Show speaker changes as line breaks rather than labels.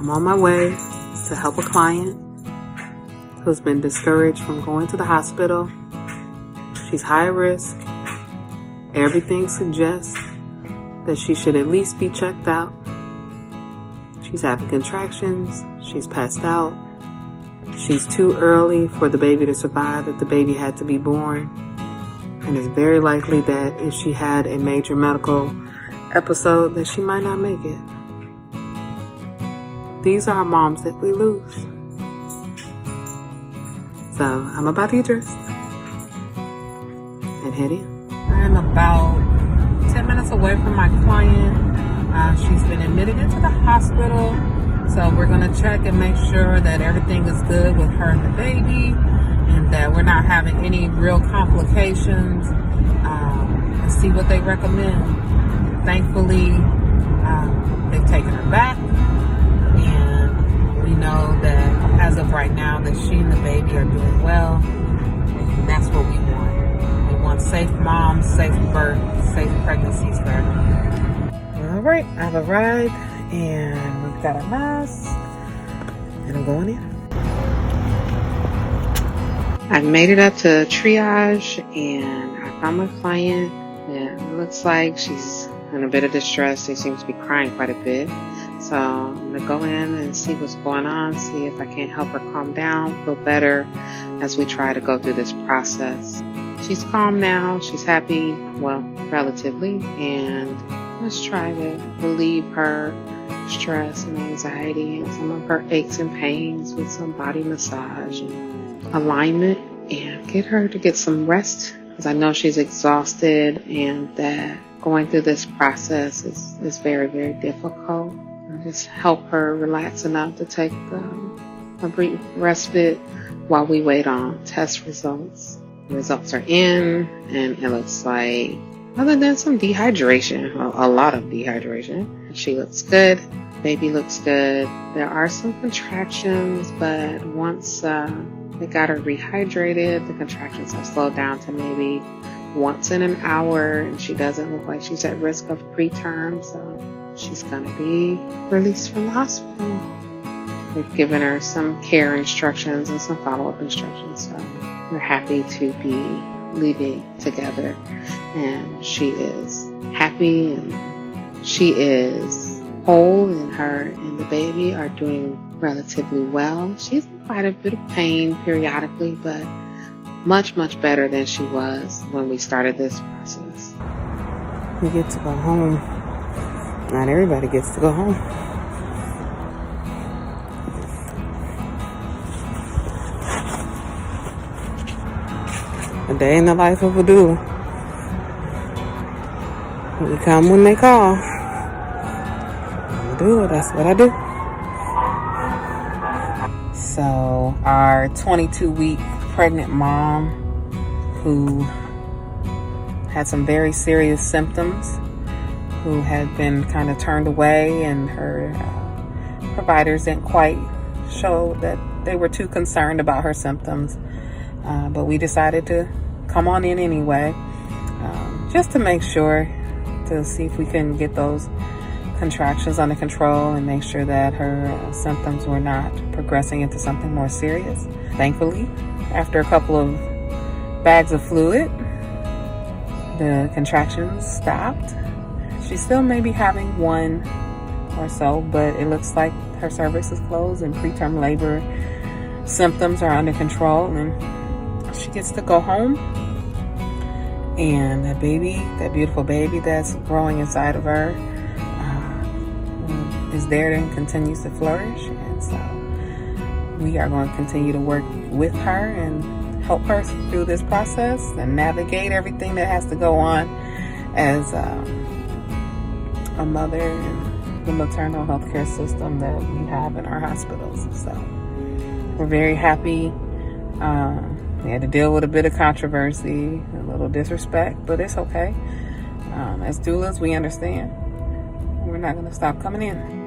I'm on my way to help a client who's been discouraged from going to the hospital. She's high risk. Everything suggests that she should at least be checked out. She's having contractions. She's passed out. She's too early for the baby to survive if the baby had to be born. And it's very likely that if she had a major medical episode, that she might not make it. These are moms that we lose. So I'm about to get dressed and head in. I'm about 10 minutes away from my client. She's been admitted into the hospital. So we're going to check and make sure that everything is good with her and the baby, and that we're not having any real complications, and see what they recommend. Thankfully, they've taken her back, and we know that as of right now that she and the baby are doing well, and that's what we want. We want safe moms, safe birth, safe pregnancies for everyone. All right, I've arrived, and we've got a mask, and I'm going in. I made it up to triage, and I found my client. And it looks like she's in a bit of distress. She seems to be crying quite a bit. So I'm going to go in and see what's going on, see if I can't help her calm down, feel better as we try to go through this process. She's calm now. She's happy, well, relatively, and let's try to relieve her stress and anxiety and some of her aches and pains with some body massage and alignment, and get her to get some rest, because I know she's exhausted and that going through this process is very, very difficult. And just help her relax enough to take a brief respite while we wait on test results. The results are in, and it looks like, other than some dehydration, a lot of dehydration, she looks good. Baby looks good. There are some contractions, but once they got her rehydrated, the contractions have slowed down to maybe once in an hour, and she doesn't look like she's at risk of preterm, so she's going to be released from the hospital. We've given her some care instructions and some follow-up instructions, so we're happy to be leaving together, and she is happy and she is whole, and her and the baby are doing relatively well. She's in quite a bit of pain periodically, but much, much better than she was when we started this process. We get to go home. Not everybody gets to go home. A day in the life of a doula. We come when they call. I'm a doula, that's what I do. So our 22-week pregnant mom who had some very serious symptoms, who had been kind of turned away, and her providers didn't quite show that they were too concerned about her symptoms. But we decided to come on in anyway, just to make sure, to see if we can get those contractions under control and make sure that her symptoms were not progressing into something more serious. Thankfully, after a couple of bags of fluid, the contractions stopped. She still may be having one or so, but it looks like her cervix is closed and preterm labor symptoms are under control, and she gets to go home. And that baby, that beautiful baby that's growing inside of her, is there and continues to flourish. And so we are going to continue to work with her and help her through this process and navigate everything that has to go on as a mother in the maternal health care system that we have in our hospitals. So we're very happy. We had to deal with a bit of controversy, a little disrespect, but it's okay. As doulas, we understand. We're not going to stop coming in.